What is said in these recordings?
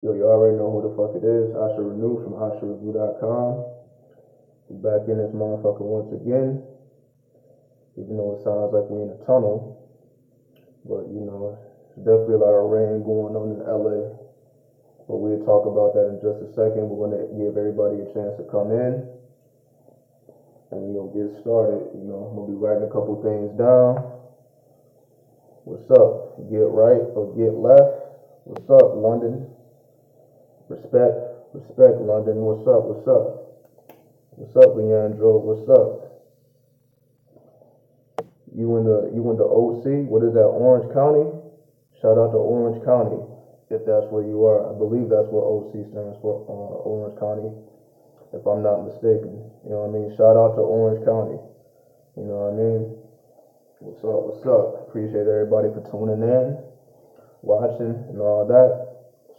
Yo, you already know who the fuck it is. Asharenu from asharenu.com. We're back in this motherfucker once again. Even though it sounds like we're in a tunnel. But, there's definitely a lot of rain going on in LA. But we'll talk about that in just a second. We're going to give everybody a chance to come in. And we're going to get started. I'm going to be writing a couple things down. What's up? Get right or get left? What's up, London? Respect, London. What's up? What's up, Leandro? What's up? You in the OC? What is that? Orange County? Shout out to Orange County, if that's where you are. I believe that's what OC stands for, Orange County, if I'm not mistaken. You know what I mean? Shout out to Orange County. You know what I mean? What's up? What's up? Appreciate everybody for tuning in, watching, and all that.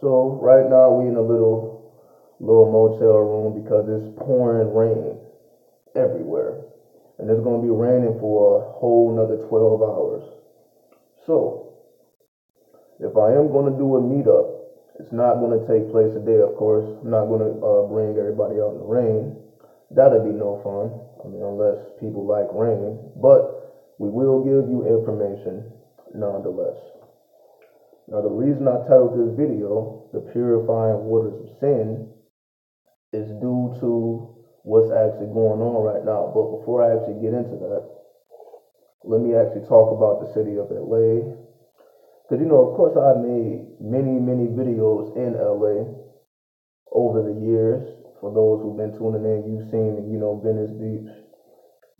So right now we in a little motel room because it's pouring rain everywhere, and it's going to be raining for a whole nother 12 hours. So if I am going to do a meetup, it's not going to take place today, of course. I'm not going to bring everybody out in the rain. That'd be no fun. Unless people like rain, but we will give you information nonetheless. Now, the reason I titled this video, The Purifying Waters of Sin, is due to what's actually going on right now. But before I actually get into that, let me actually talk about the city of LA. Because, of course, I've made many videos in LA over the years. For those who've been tuning in, you've seen me, Venice Beach.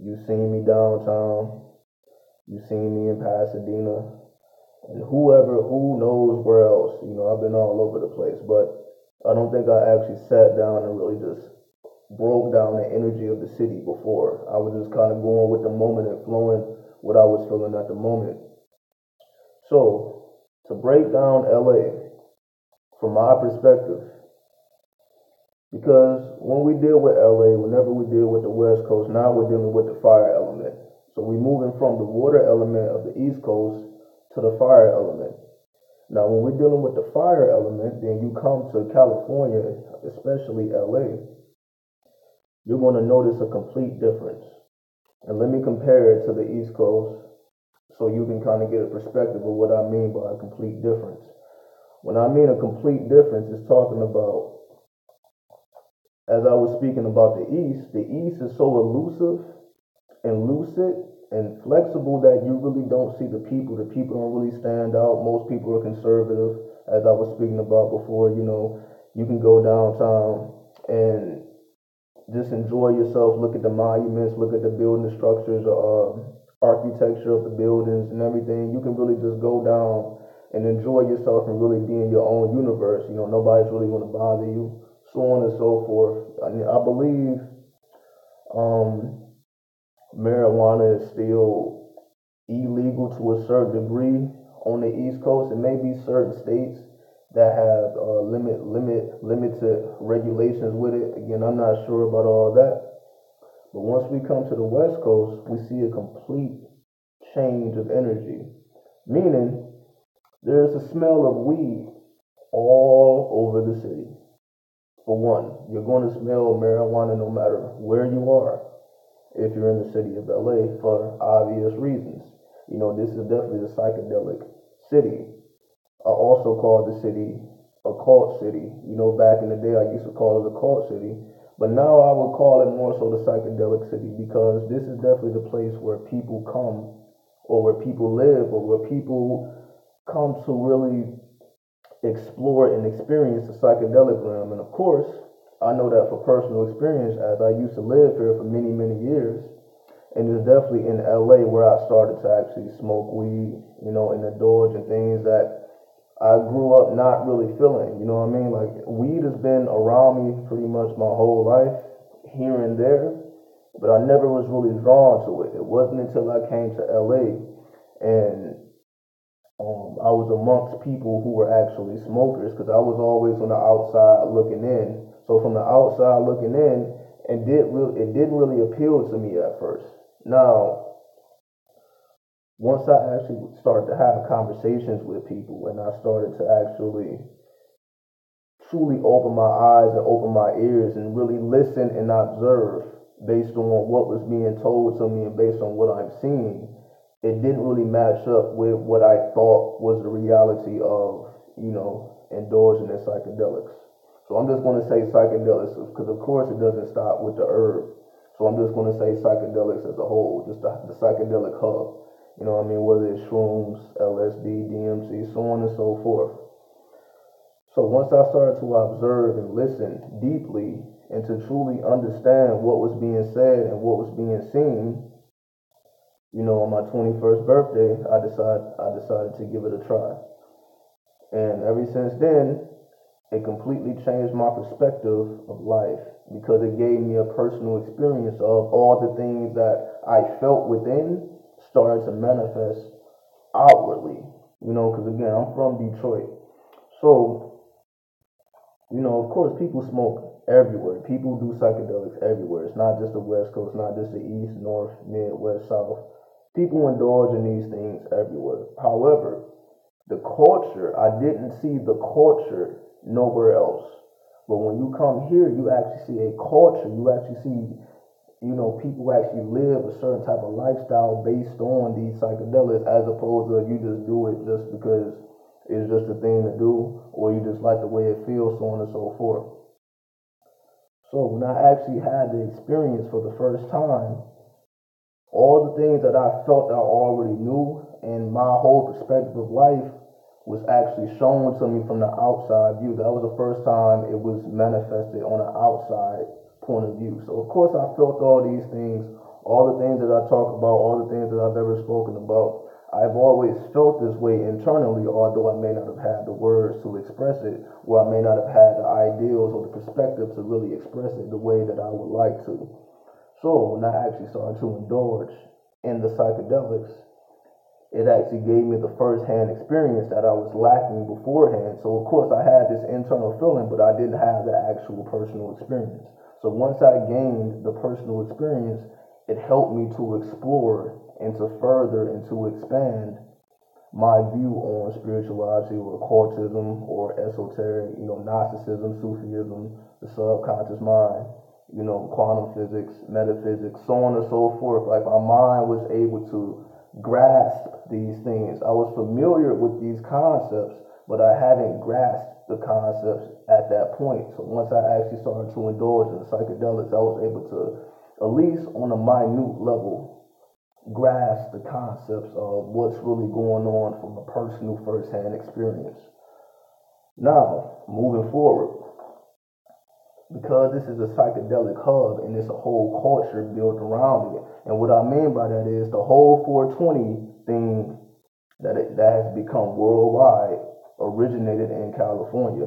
You've seen me downtown. You've seen me in Pasadena. And who knows where else. I've been all over the place, but I don't think I actually sat down and really just broke down the energy of the city before. I was just kind of going with the moment and flowing what I was feeling at the moment. So, to break down LA from my perspective, because when we deal with LA, whenever we deal with the West Coast, now we're dealing with the fire element. So we're moving from the water element of the East Coast to the fire element. Now, when we're dealing with the fire element, then you come to California, especially LA, you're going to notice a complete difference. And let me compare it to the East Coast so you can kind of get a perspective of what I mean by a complete difference. When I mean a complete difference, it's talking about, as I was speaking about the East is so elusive and lucid and flexible that you really don't see the people. The people don't really stand out. Most people are conservative, as I was speaking about before. You can go downtown and just enjoy yourself, look at the monuments, look at the building structures, architecture of the buildings and everything. You can really just go down and enjoy yourself and really be in your own universe. Nobody's really going to bother you, so on and so forth. I believe marijuana is still illegal to a certain degree on the East Coast. It may be certain states that have limited regulations with it. Again, I'm not sure about all that. But once we come to the West Coast, we see a complete change of energy. Meaning, there's a smell of weed all over the city. For one, you're going to smell marijuana no matter where you are, if you're in the city of LA, for obvious reasons. This is definitely a psychedelic city. I also call the city a cult city. Back in the day, I used to call it a cult city. But now I would call it more so the psychedelic city, because this is definitely the place where people come, or where people live, or where people come to really explore and experience the psychedelic realm. And of course, I know that for personal experience, as I used to live here for many years, and it's definitely in LA where I started to actually smoke weed, and indulge in things that I grew up not really feeling. You know what I mean? Like, weed has been around me pretty much my whole life, here and there, but I never was really drawn to it. It wasn't until I came to LA and I was amongst people who were actually smokers, because I was always on the outside looking in. So from the outside looking in, it didn't really appeal to me at first. Now, once I actually started to have conversations with people, and I started to actually truly open my eyes and open my ears and really listen and observe based on what was being told to me and based on what I'm seeing, it didn't really match up with what I thought was the reality of, indulging in psychedelics. So I'm just going to say psychedelics because, of course, it doesn't stop with the herb. So I'm just going to say psychedelics as a whole, just the psychedelic hub. You know what I mean? Whether it's shrooms, LSD, DMT, so on and so forth. So once I started to observe and listen deeply and to truly understand what was being said and what was being seen, on my 21st birthday, I decided to give it a try. And ever since then, it completely changed my perspective of life because it gave me a personal experience of all the things that I felt within started to manifest outwardly. Because again, I'm from Detroit. So, of course, people smoke everywhere. People do psychedelics everywhere. It's not just the West Coast, not just the East, North, Mid, West, South. People indulge in these things everywhere. However, the culture, I didn't see the culture nowhere else. But when you come here, you actually see a culture. You actually see, people actually live a certain type of lifestyle based on these psychedelics as opposed to you just do it just because it's just a thing to do or you just like the way it feels, so on and so forth. So when I actually had the experience for the first time, all the things that I felt I already knew and my whole perspective of life was actually shown to me from the outside view. That was the first time it was manifested on an outside point of view. So of course I felt all these things, all the things that I talk about, all the things that I've ever spoken about. I've always felt this way internally, although I may not have had the words to express it, or I may not have had the ideals or the perspective to really express it the way that I would like to. So when I actually started to indulge in the psychedelics, it actually gave me the first-hand experience that I was lacking beforehand. So of course I had this internal feeling, but I didn't have the actual personal experience. So once I gained the personal experience, it helped me to explore and to further and to expand my view on spirituality or occultism or esoteric, Gnosticism, Sufism, the subconscious mind, quantum physics, metaphysics, so on and so forth. Like my mind was able to grasp these things. I was familiar with these concepts, but I hadn't grasped the concepts at that point. So once I actually started to indulge in the psychedelics, I was able to, at least on a minute level, grasp the concepts of what's really going on from a personal first-hand experience. Now, moving forward, because this is a psychedelic hub and it's a whole culture built around it. And what I mean by that is the whole 420 thing that has become worldwide originated in California.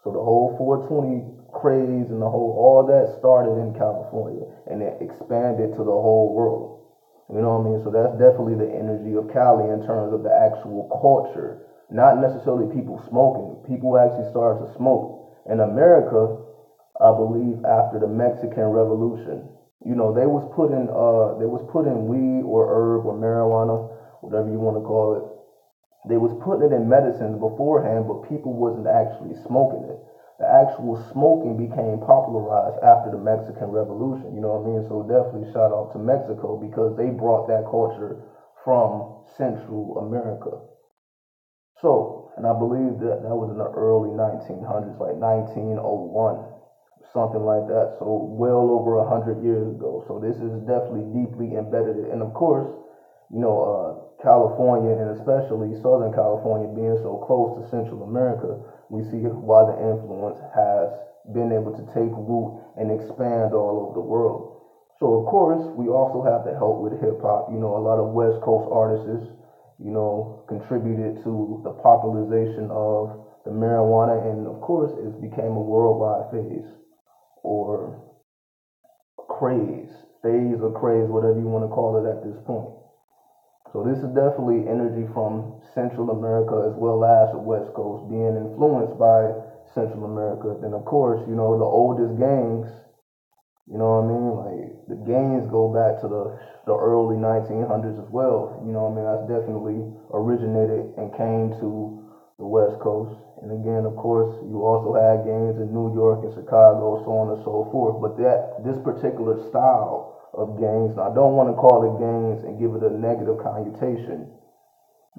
So the whole 420 craze and all that started in California and it expanded to the whole world. You know what I mean? So that's definitely the energy of Cali in terms of the actual culture. Not necessarily people smoking. People actually started to smoke. In America, I believe after the Mexican Revolution, they was putting weed or herb or marijuana, whatever you want to call it. They was putting it in medicines beforehand, but people wasn't actually smoking it. The actual smoking became popularized after the Mexican Revolution. You know what I mean? So definitely shout out to Mexico because they brought that culture from Central America. So, and I believe that was in the early 1900s, like 1901. Something like that. So well over 100 years ago. So this is definitely deeply embedded. And of course, California and especially Southern California being so close to Central America, we see why the influence has been able to take root and expand all over the world. So of course, we also have to help with hip hop. A lot of West Coast artists, contributed to the popularization of the marijuana, and of course, it became a worldwide phase. Or phase or craze, whatever you want to call it at this point. So this is definitely energy from Central America as well as the West Coast being influenced by Central America. Then of course, the oldest gangs, like the gangs go back to the early 1900s as well. That's definitely originated and came to the West Coast And again, of course, you also had gangs in New York and Chicago, so on and so forth. But this particular style of gangs, and I don't want to call it gangs and give it a negative connotation.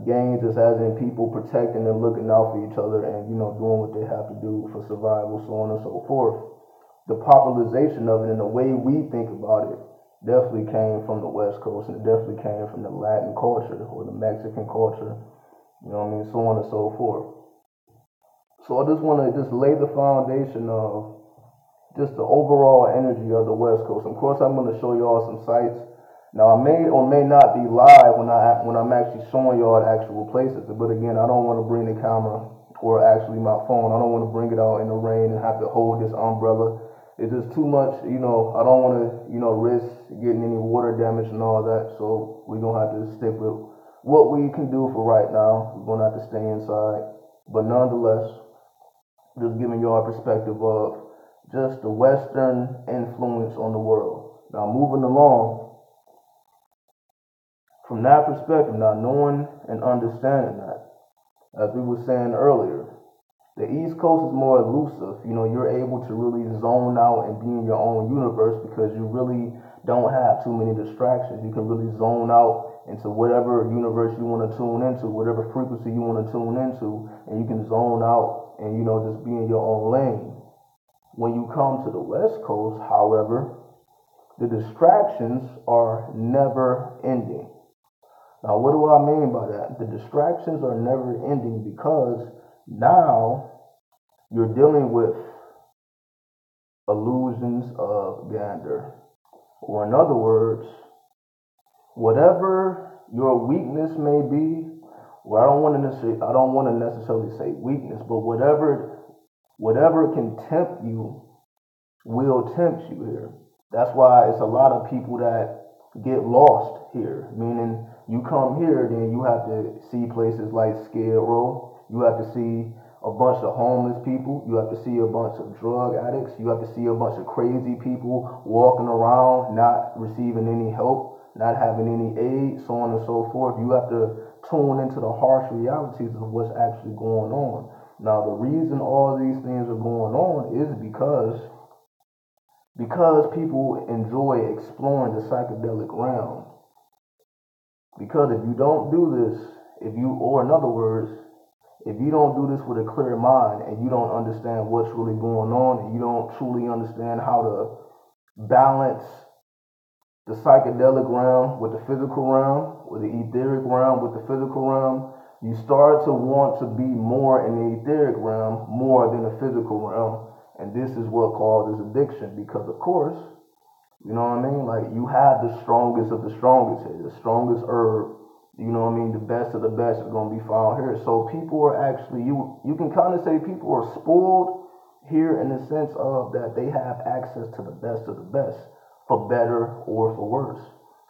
Gangs is as in people protecting and looking out for each other and, doing what they have to do for survival, so on and so forth. The popularization of it and the way we think about it definitely came from the West Coast, and it definitely came from the Latin culture or the Mexican culture, so on and so forth. So I just want to just lay the foundation of just the overall energy of the West Coast. Of course, I'm going to show y'all some sites. Now, I may or may not be live when I'm actually showing y'all the actual places. But again, I don't want to bring the camera or actually my phone. I don't want to bring it out in the rain and have to hold this umbrella. It's just too much, I don't want to, risk getting any water damage and all that. So we're going to have to stick with what we can do for right now. We're going to have to stay inside. But nonetheless, just giving y'all a perspective of just the Western influence on the world. Now, moving along, from that perspective, now knowing and understanding that, as we were saying earlier, the East Coast is more elusive. You're able to really zone out and be in your own universe because you really don't have too many distractions. You can really zone out into whatever universe you want to tune into, whatever frequency you want to tune into, and you can zone out and, just be in your own lane. When you come to the West Coast, however, the distractions are never ending. Now, what do I mean by that? The distractions are never ending because now you're dealing with illusions of grandeur. Or in other words, whatever your weakness may be, well, I don't want to necessarily say weakness, but whatever can tempt you will tempt you here. That's why it's a lot of people that get lost here, meaning you come here, then you have to see places like Skid Row, you have to see a bunch of homeless people, you have to see a bunch of drug addicts, you have to see a bunch of crazy people walking around, not receiving any help, not having any aid, so on and so forth. You have to tune into the harsh realities of what's actually going on. Now, the reason all these things are going on is because people enjoy exploring the psychedelic realm. Because if you don't do this, or in other words, if you don't do this with a clear mind and you don't understand what's really going on and you don't truly understand how to balance the psychedelic realm with the physical realm, or the etheric realm with the physical realm, you start to want to be more in the etheric realm more than the physical realm. And this is what causes addiction because, of course, you know what I mean? Like, you have the strongest of the strongest here, the strongest herb, you know what I mean? The best of the best is going to be found here. So people are actually, you can kind of say people are spoiled here in the sense of that they have access to the best of the best, for better or for worse.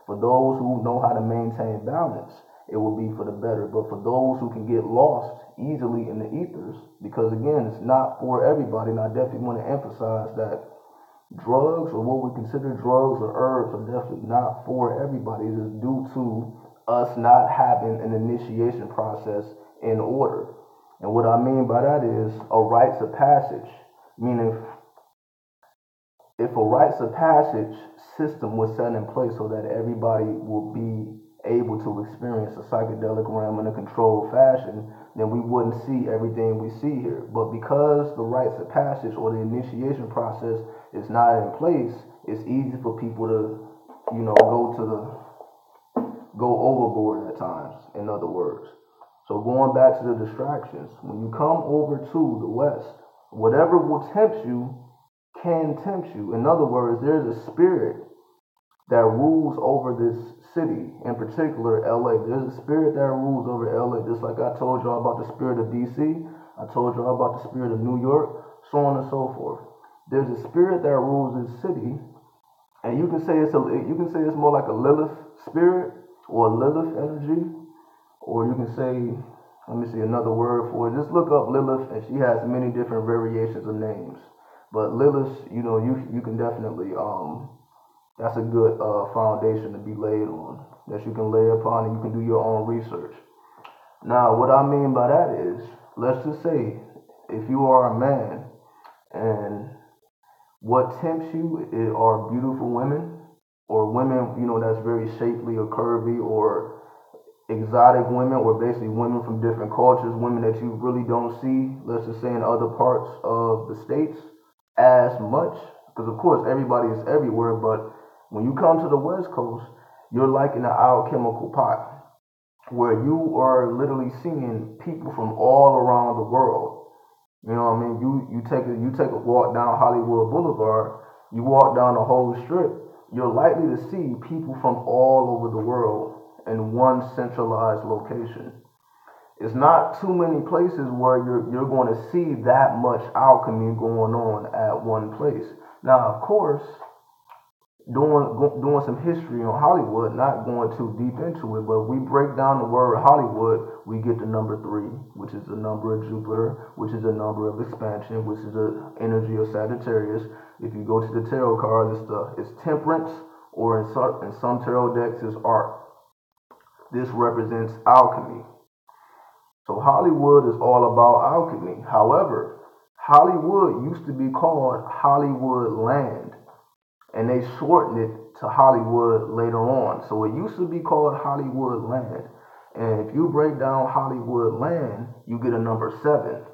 For those who know how to maintain balance, it will be for the better. But for those who can get lost easily in the ethers, because again, it's not for everybody, and I definitely want to emphasize that drugs, or what we consider drugs or herbs, are definitely not for everybody. It is due to us not having an initiation process in order. And what I mean by that is a rites of passage, meaning if a rites of passage system was set in place so that everybody will be able to experience a psychedelic realm in a controlled fashion, then we wouldn't see everything we see here. But because the rites of passage or the initiation process is not in place, it's easy for people to, go overboard at times, in other words. So going back to the distractions, when you come over to the West, whatever will tempt you can tempt you. In other words, there's a spirit that rules over this city, in particular LA. There's a spirit that rules over LA, just like I told y'all about the spirit of DC, I told y'all about the spirit of New York, so on and so forth. There's a spirit that rules this city, and you can say it's more like a Lilith spirit or a Lilith energy, or you can say, let me see another word for it. Just look up Lilith, and she has many different variations of names. But Lilith, you can definitely that's a good foundation to be laid on, that you can lay upon, and you can do your own research. Now, what I mean by that is, let's just say if you are a man and what tempts you are beautiful women, or women, that's very shapely or curvy, or exotic women, or basically women from different cultures, women that you really don't see, let's just say in other parts of the states as much. Because of course everybody is everywhere, but when you come to the West Coast, you're like in an alchemical pot where you are literally seeing people from all around the world. You know what I mean? You take a walk down Hollywood Boulevard, you walk down the whole strip, you're likely to see people from all over the world in one centralized location. It's not too many places where you're going to see that much alchemy going on at one place. Now, of course, doing some history on Hollywood, not going too deep into it, but we break down the word Hollywood, we get the number three, which is the number of Jupiter, which is the number of expansion, which is the energy of Sagittarius. If you go to the tarot cards, it's temperance, or in some tarot decks, it's art. This represents alchemy. So Hollywood is all about alchemy. However, Hollywood used to be called Hollywood Land, and they shortened it to Hollywood later on. So it used to be called Hollywood Land. And if you break down Hollywood Land, you get a number 7,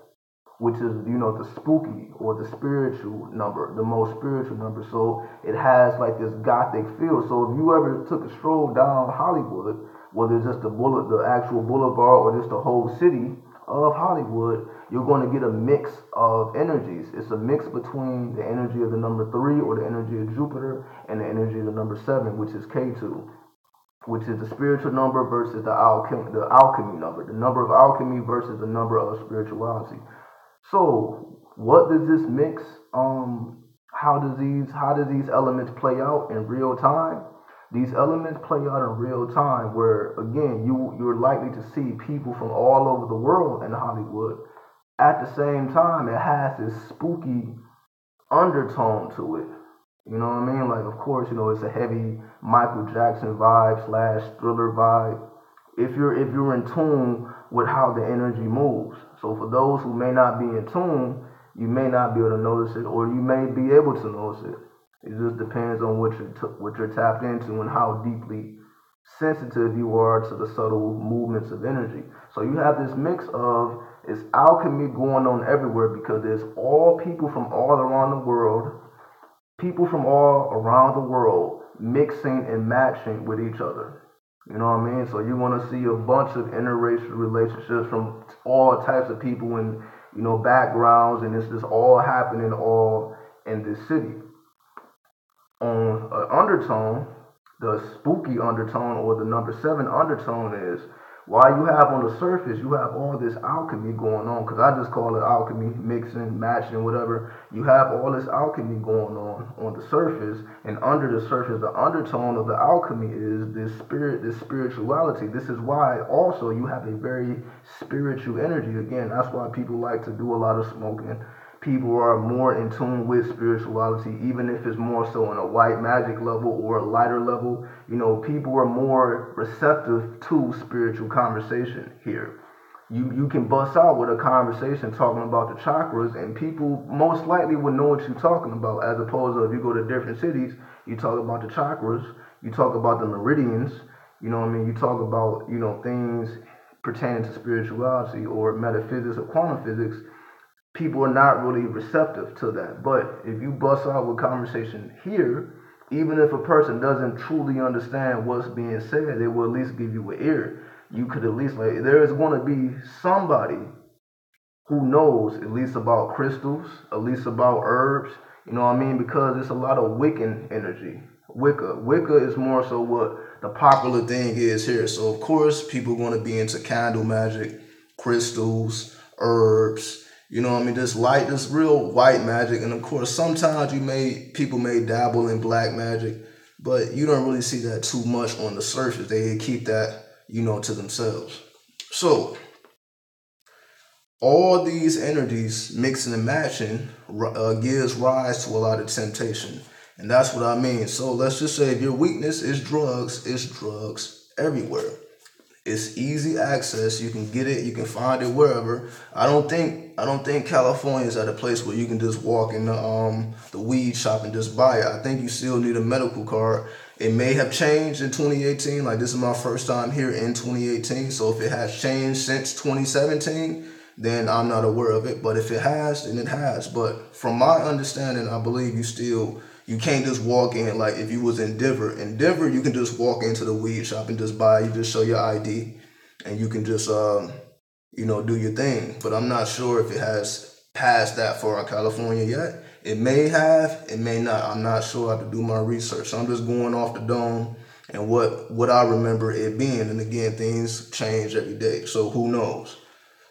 which is, the spooky or the spiritual number, the most spiritual number. So it has like this gothic feel. So if you ever took a stroll down Hollywood, whether it's just the actual boulevard, or just the whole city of Hollywood, you're going to get a mix of energies. It's a mix between the energy of the number 3, or the energy of Jupiter, and the energy of the number 7, which is K2, which is the spiritual number versus the alchemy number, the number of alchemy versus the number of spirituality. So what does this mix? How does these elements play out in real time? These elements play out in real time, where again you're likely to see people from all over the world in Hollywood. At the same time, it has this spooky undertone to it. You know what I mean? Like, of course, it's a heavy Michael Jackson vibe slash thriller vibe. If you're in tune with how the energy moves. So for those who may not be in tune, you may not be able to notice it, or you may be able to notice it. It just depends on what you're tapped into and how deeply sensitive you are to the subtle movements of energy. So you have this mix of, it's alchemy going on everywhere, because there's all people from all around the world, mixing and matching with each other. You know what I mean? So you're going to see a bunch of interracial relationships from all types of people and, backgrounds, and it's just all happening all in this city. On an undertone, the spooky undertone, or the number 7 undertone, is while you have on the surface, you have all this alchemy going on, because I just call it alchemy, mixing, matching, whatever. You have all this alchemy going on the surface, and under the surface, the undertone of the alchemy is this spirit, this spirituality. This is why also you have a very spiritual energy. Again, that's why people like to do a lot of smoking. People are more in tune with spirituality, even if it's more so on a white magic level or a lighter level. People are more receptive to spiritual conversation here. You can bust out with a conversation talking about the chakras, and people most likely would know what you're talking about, as opposed to if you go to different cities, you talk about the chakras, you talk about the meridians, you talk about, things pertaining to spirituality or metaphysics or quantum physics. People are not really receptive to that. But if you bust out with conversation here, even if a person doesn't truly understand what's being said, they will at least give you an ear. You could at least, like, there is going to be somebody who knows at least about crystals, at least about herbs, because it's a lot of Wiccan energy. Wicca is more so what the popular thing is here. So of course people are going to be into candle magic, crystals, herbs, this real white magic. And of course, sometimes people may dabble in black magic, but you don't really see that too much on the surface. They keep that, to themselves. So all these energies mixing and matching gives rise to a lot of temptation. And that's what I mean. So let's just say if your weakness is drugs, it's drugs everywhere. It's easy access. You can get it. You can find it wherever. I don't think California is at a place where you can just walk in the weed shop and just buy it. I think you still need a medical card. It may have changed in 2018. Like, this is my first time here in 2018. So if it has changed since 2017, then I'm not aware of it. But if it has, then it has. But from my understanding, I believe you can't just walk in. Like, if you was in Denver, you can just walk into the weed shop and just buy. You just show your ID, and you can just do your thing. But I'm not sure if it has passed that far in California yet. It may have, it may not. I'm not sure. I have to do my research. So I'm just going off the dome and what I remember it being. And again, things change every day, so who knows?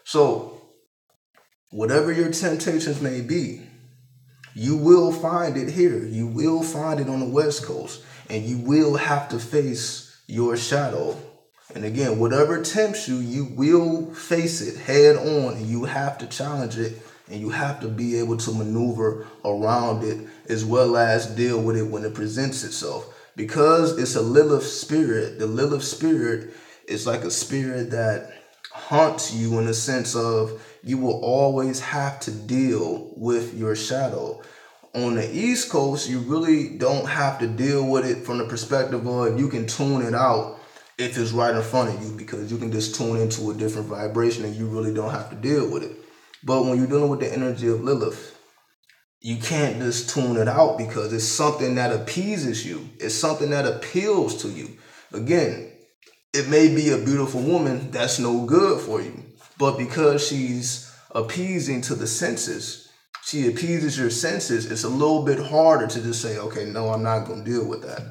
So whatever your temptations may be, you will find it here. You will find it on the West Coast, and you will have to face your shadow. And again, whatever tempts you, you will face it head on, and you have to challenge it, and you have to be able to maneuver around it, as well as deal with it when it presents itself. Because it's a Lilith spirit, the Lilith spirit is like a spirit that haunts you, in the sense of you will always have to deal with your shadow. On the East Coast, you really don't have to deal with it from the perspective of you can tune it out if it's right in front of you, because you can just tune into a different vibration and you really don't have to deal with it. But when you're dealing with the energy of Lilith, you can't just tune it out, because it's something that appeases you. It's something that appeals to you. Again, it may be a beautiful woman that's no good for you, but because she's appeasing to the senses, she appeases your senses, it's a little bit harder to just say, okay, no, I'm not going to deal with that.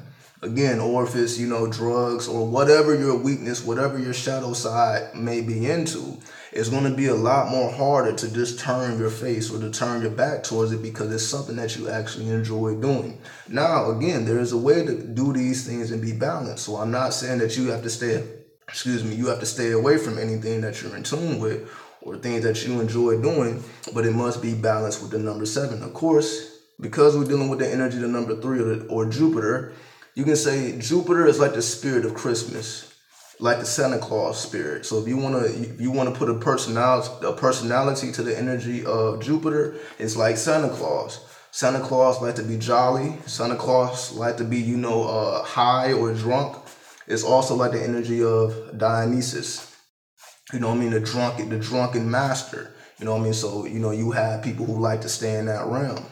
Again, or if it's, drugs or whatever your weakness, whatever your shadow side may be into, it's going to be a lot more harder to just turn your face or to turn your back towards it, because it's something that you actually enjoy doing. Now, again, there is a way to do these things and be balanced. So I'm not saying that you have to stay away from anything that you're in tune with or things that you enjoy doing, but it must be balanced with the number 7. Of course, because we're dealing with the energy of the number 3 or Jupiter, you can say Jupiter is like the spirit of Christmas, like the Santa Claus spirit. So if you want to put a personality to the energy of Jupiter, it's like Santa Claus. Santa Claus like to be jolly. Santa Claus like to be, high or drunk. It's also like the energy of Dionysus. The drunken master. So, you have people who like to stay in that realm.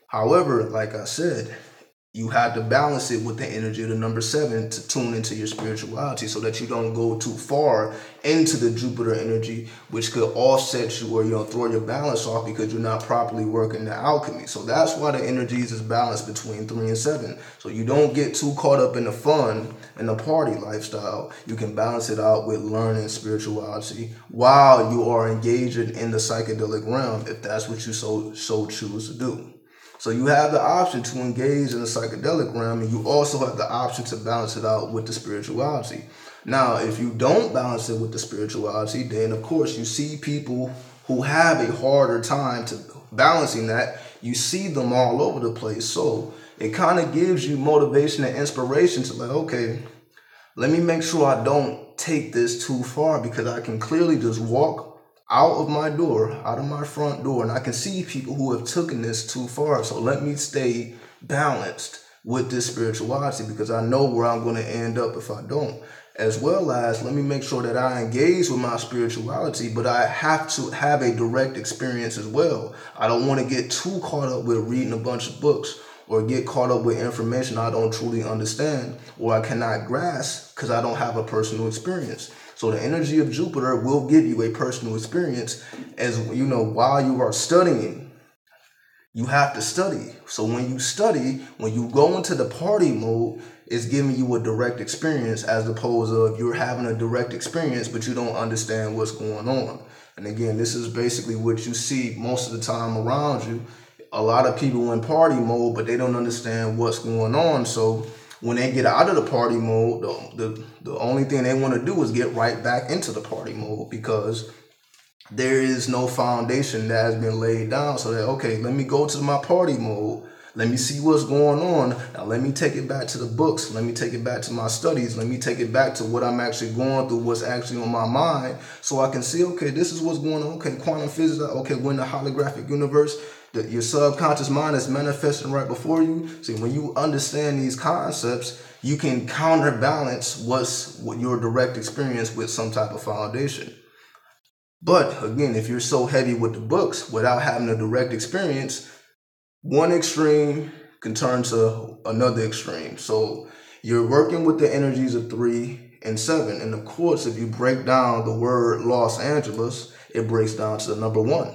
However, like I said, you have to balance it with the energy of the number 7 to tune into your spirituality, so that you don't go too far into the Jupiter energy, which could offset you or throw your balance off because you're not properly working the alchemy. So that's why the energies is balanced between 3 and 7. So you don't get too caught up in the fun and the party lifestyle. You can balance it out with learning spirituality while you are engaging in the psychedelic realm, if that's what you so choose to do. So you have the option to engage in the psychedelic realm, and you also have the option to balance it out with the spirituality. Now, if you don't balance it with the spirituality, then of course you see people who have a harder time to balancing that. You see them all over the place. So it kind of gives you motivation and inspiration to okay, let me make sure I don't take this too far, because I can clearly just walk out of my front door, and I can see people who have taken this too far. So let me stay balanced with this spirituality, because I know where I'm going to end up if I don't. As well as, let me make sure that I engage with my spirituality, but I have to have a direct experience as well. I don't want to get too caught up with reading a bunch of books, or get caught up with information I don't truly understand or I cannot grasp because I don't have a personal experience. So the energy of Jupiter will give you a personal experience, as while you are studying. You have to study. So when you study, when you go into the party mode, it's giving you a direct experience, as opposed to you're having a direct experience, but you don't understand what's going on. And again, this is basically what you see most of the time around you. A lot of people in party mode, but they don't understand what's going on. So when they get out of the party mode, the only thing they want to do is get right back into the party mode, because there is no foundation that has been laid down. So that, okay, let me go to my party mode. Let me see what's going on. Now let me take it back to the books. Let me take it back to my studies. Let me take it back to what I'm actually going through, what's actually on my mind, so I can see, okay, this is what's going on. Okay, quantum physics, okay, we're in the holographic universe. Your subconscious mind is manifesting right before you. See, when you understand these concepts, you can counterbalance what your direct experience with some type of foundation. But again, if you're so heavy with the books without having a direct experience, one extreme can turn to another extreme. So you're working with the energies of 3 and 7. And of course, if you break down the word Los Angeles, it breaks down to the number 1,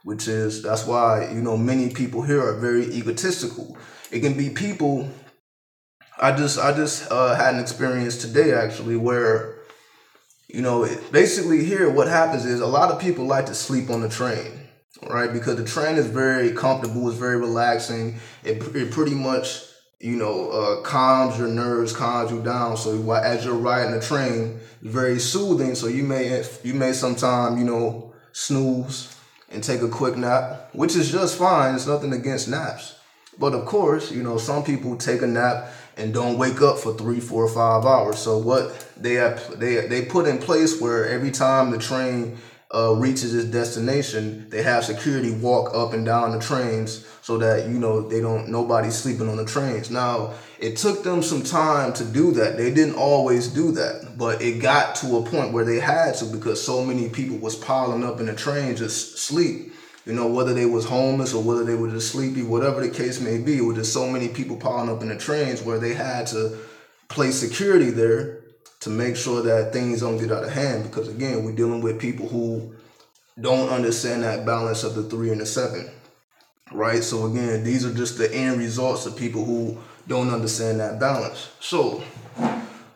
which is, that's why, many people here are very egotistical. It can be people. I just had an experience today, actually, where, basically here what happens is a lot of people like to sleep on the train, right? Because the train is very comfortable, it's very relaxing. It pretty much, calms your nerves, calms you down. So as you're riding the train, it's very soothing. So you may sometime, snooze and take a quick nap, which is just fine. It's nothing against naps. But of course, some people take a nap and don't wake up for 3, 4, 5 hours. So what they put in place where every time the train reaches its destination, they have security walk up and down the trains so that nobody's sleeping on the trains. Now, it took them some time to do that. They didn't always do that, but it got to a point where they had to, because so many people was piling up in the train just sleep. Whether they was homeless or whether they were just sleepy, whatever the case may be, it was just so many people piling up in the trains where they had to place security there to make sure that things don't get out of hand. Because again, we're dealing with people who don't understand that balance of the 3 and the 7, right? So again, these are just the end results of people who don't understand that balance. So,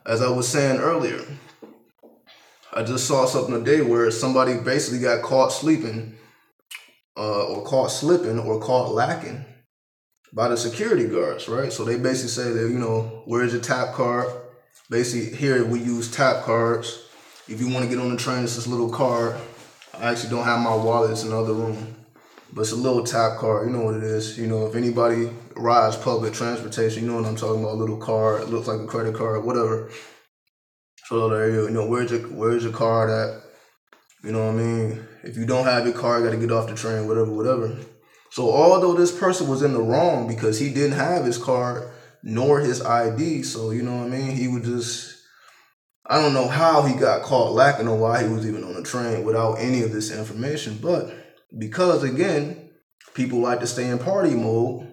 as I was saying earlier, I just saw something today where somebody basically got caught sleeping, or caught slipping, or caught lacking by the security guards, right? So they basically say that, where's your tap card? Basically, here we use tap cards. If you want to get on the train, it's this little card. I actually don't have my wallet, it's in the other room. But it's a little tap card, you know what it is. If anybody rides public transportation, you know what I'm talking about, a little card. It looks like a credit card, whatever. So there you go, where's your card at? You know what I mean? If you don't have your car, you got to get off the train, whatever. So although this person was in the wrong because he didn't have his card nor his ID, so you know what I mean? He would I don't know how he got caught lacking or why he was even on the train without any of this information. But because, again, people like to stay in party mode,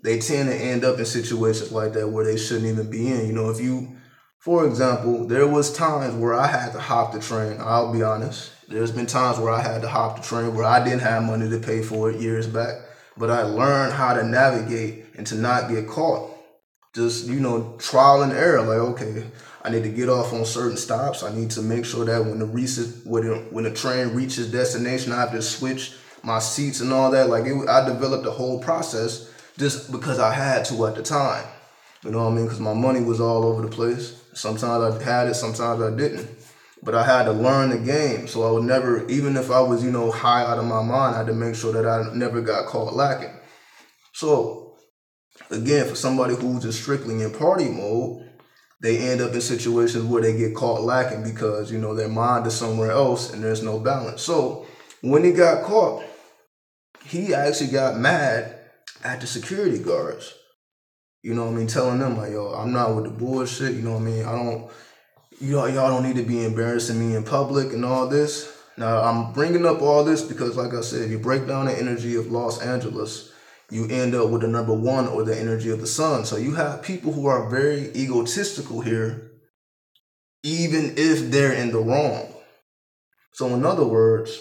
they tend to end up in situations like that where they shouldn't even be in. For example, there was times where I had to hop the train. I'll be honest. There's been times where I had to hop the train where I didn't have money to pay for it years back. But I learned how to navigate and to not get caught. Just, trial and error. Like, okay, I need to get off on certain stops. I need to make sure that when the train reaches destination, I have to switch my seats and all that. I developed the whole process just because I had to at the time. You know what I mean? Because my money was all over the place. Sometimes I had it, sometimes I didn't. But I had to learn the game. So I would never, even if I was, high out of my mind, I had to make sure that I never got caught lacking. So, again, for somebody who's just strictly in party mode, they end up in situations where they get caught lacking because, their mind is somewhere else and there's no balance. So, when he got caught, he actually got mad at the security guards. Telling them like, yo, I'm not with the bullshit, y'all don't need to be embarrassing me in public and all this. Now, I'm bringing up all this because, like I said, if you break down the energy of Los Angeles, you end up with the number 1, or the energy of the sun. So you have people who are very egotistical here, even if they're in the wrong. So in other words,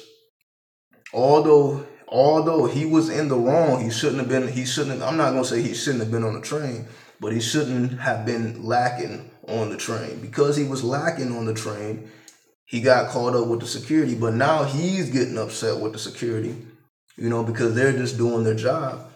although he was in the wrong, I'm not going to say he shouldn't have been on the train, but he shouldn't have been lacking on the train. Because he was lacking on the train, he got caught up with the security, but now he's getting upset with the security, because they're just doing their job.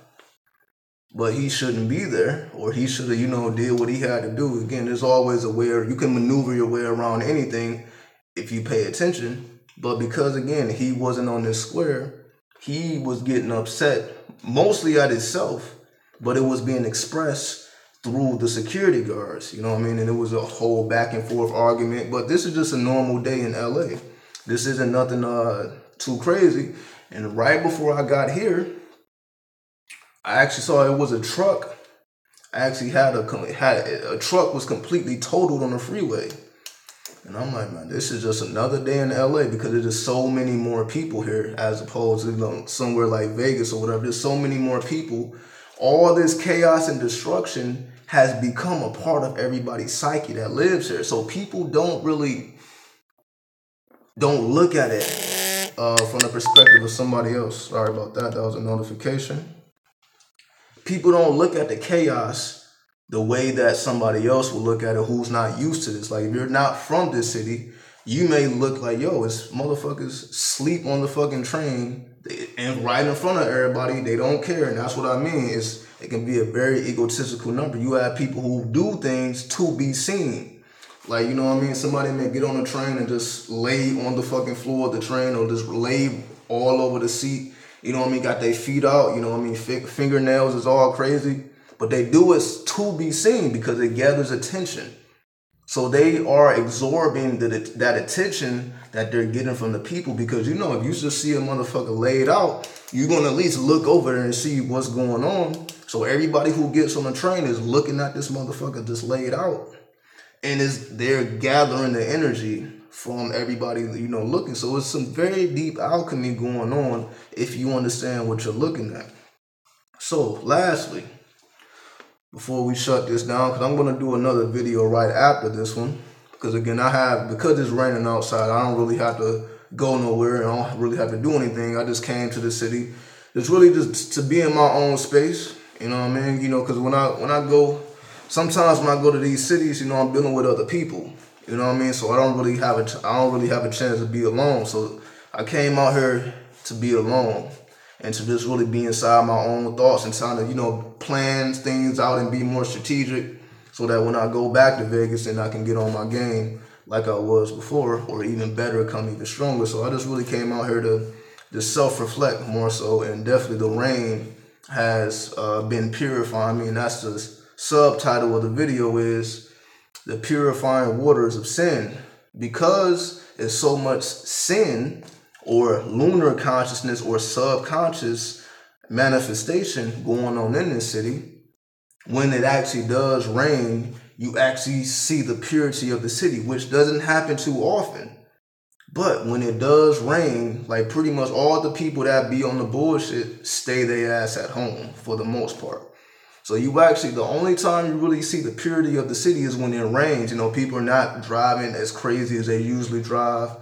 But he shouldn't be there, or he should have, did what he had to do. Again, there's always a way, you can maneuver your way around anything if you pay attention. But because, again, he wasn't on this square, he was getting upset, mostly at himself, but it was being expressed through the security guards, you know what I mean? And it was a whole back and forth argument, but this is just a normal day in LA. This isn't nothing too crazy. And right before I got here, I actually saw it was a truck. I actually had a truck was completely totaled on the freeway. And I'm like, man, this is just another day in LA because there's just so many more people here as opposed to, you know, somewhere like Vegas or whatever. There's so many more people. All this chaos and destruction has become a part of everybody's psyche that lives here. So people don't look at it from the perspective of somebody else. Sorry about that. That was a notification. People don't look at the chaos the way that somebody else will look at it who's not used to this. Like, if you're not from this city, you may look like, yo, it's motherfuckers sleep on the fucking train and right in front of everybody. They don't care. And that's what I mean. It can be a very egotistical number. You have people who do things to be seen. Like, you know what I mean? Somebody may get on the train and just lay on the fucking floor of the train or just lay all over the seat. You know what I mean? Got their feet out. You know what I mean? Fingernails is all crazy. But they do it to be seen because it gathers attention. So they are absorbing that attention that they're getting from the people because, you know, if you just see a motherfucker laid out, you're going to at least look over there and see what's going on. So everybody who gets on the train is looking at this motherfucker just laid out. And they're gathering the energy from everybody, you know, looking. So it's some very deep alchemy going on if you understand what you're looking at. So lastly, before we shut this down, because I'm going to do another video right after this one. Because again, because it's raining outside, I don't really have to go nowhere. I don't really have to do anything. I just came to the city. It's really just to be in my own space. You know what I mean? You know, because sometimes when I go to these cities, you know, I'm dealing with other people. You know what I mean? So I don't really have a chance to be alone. So I came out here to be alone. And to just really be inside my own thoughts and trying to, you know, plan things out and be more strategic so that when I go back to Vegas, then I can get on my game like I was before, or even better, come even stronger. So I just really came out here to just self-reflect more so, and definitely the rain has been purifying me, and that's the subtitle of the video is The Purifying Waters of Sin. Because there's so much sin or lunar consciousness or subconscious manifestation going on in this city, when it actually does rain, you actually see the purity of the city, which doesn't happen too often. But when it does rain, like pretty much all the people that be on the bullshit stay their ass at home for the most part. So the only time you really see the purity of the city is when it rains. You know, people are not driving as crazy as they usually drive.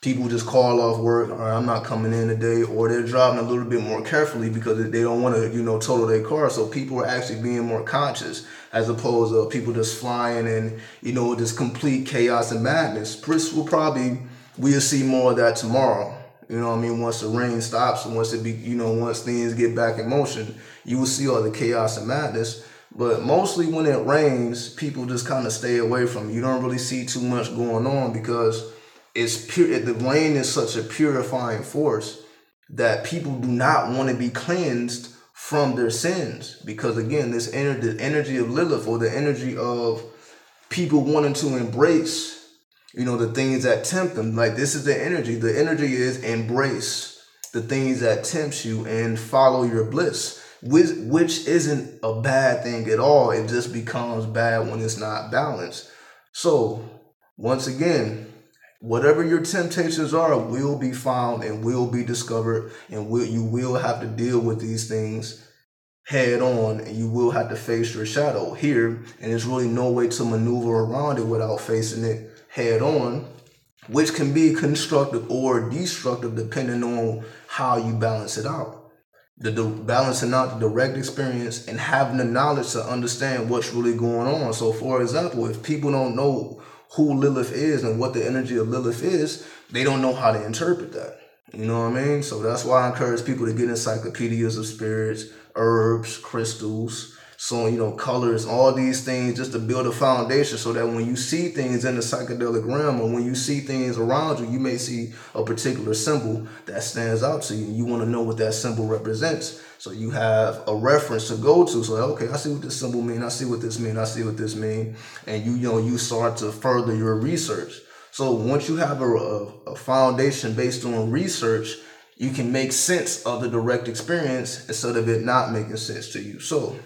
People just call off work, all right, I'm not coming in today, or they're driving a little bit more carefully because they don't want to, you know, total their car. So people are actually being more conscious as opposed to people just flying and, you know, just complete chaos and madness. We'll see more of that tomorrow. You know what I mean? Once the rain stops, once things get back in motion, you will see all the chaos and madness. But mostly when it rains, people just kind of stay away from it. You don't really see too much going on because the rain is such a purifying force that people do not want to be cleansed from their sins. Because again, the energy of Lilith, or the energy of people wanting to embrace, you know, the things that tempt them. Like, this is the energy. The energy is embrace the things that tempt you and follow your bliss, which isn't a bad thing at all. It just becomes bad when it's not balanced. So once again, whatever your temptations are will be found and will be discovered, and you will have to deal with these things head on, and you will have to face your shadow here. And there's really no way to maneuver around it without facing it head on, which can be constructive or destructive depending on how you balance it out. Balancing out the direct experience and having the knowledge to understand what's really going on. So for example, if people don't know who Lilith is and what the energy of Lilith is, they don't know how to interpret that. You know what I mean? So that's why I encourage people to get encyclopedias of spirits, herbs, crystals, So, colors, all these things just to build a foundation so that when you see things in the psychedelic realm or when you see things around you, you may see a particular symbol that stands out to you. You want to know what that symbol represents. So you have a reference to go to. So, okay, I see what this symbol means. I see what this means. I see what this means. And you start to further your research. So once you have a foundation based on research, you can make sense of the direct experience instead of it not making sense to you. So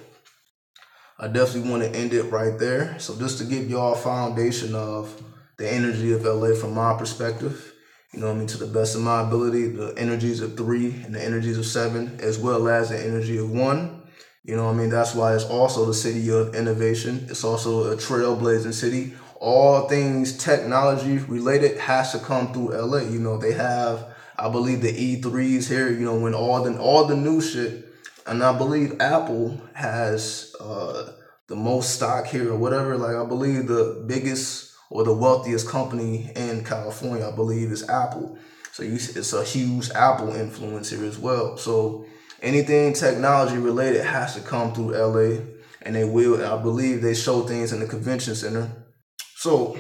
I definitely want to end it right there. So just to give y'all a foundation of the energy of LA from my perspective, to the best of my ability, the energies of 3 and the energies of 7, as well as the energy of 1. That's why it's also the city of innovation. It's also a trailblazing city. All things technology related has to come through LA. They have, I believe, the E3s here, when all the new shit. And I believe Apple has the most stock here or whatever. Like, I believe the biggest or the wealthiest company in California, I believe, is Apple. So it's a huge Apple influence here as well. So anything technology related has to come through LA, and they will. I believe they show things in the convention center. So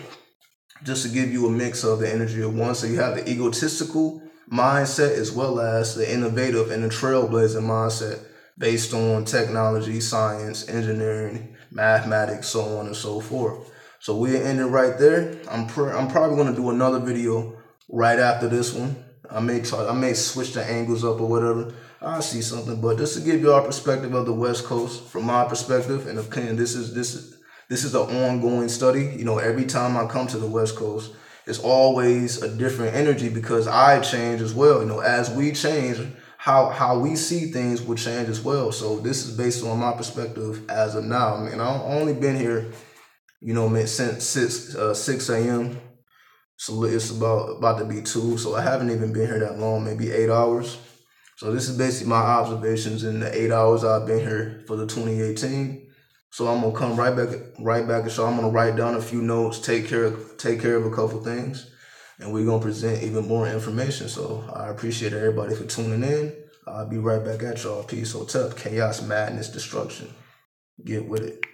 just to give you a mix of the energy of 1, so you have the egotistical mindset as well as the innovative and the trailblazing mindset based on technology, science, engineering, mathematics, so on and so forth. So we'll end it right there. I'm probably going to do another video right after this one. I may switch the angles up or whatever. I'll see something, but just to give you our perspective of the West Coast from my perspective, and again, this is an ongoing study. Every time I come to the West Coast, it's always a different energy because I change as well. As we change, how we see things will change as well. So this is based on my perspective as of now. I've only been here, since 6 a.m. So it's about to be 2. So I haven't even been here that long, maybe 8 hours. So this is basically my observations in the 8 hours I've been here for the 2018. So I'm gonna come right back and show. I'm gonna write down a few notes, take care of a couple things, and we're gonna present even more information. So I appreciate everybody for tuning in. I'll be right back at y'all. Peace, hotep, chaos, madness, destruction. Get with it.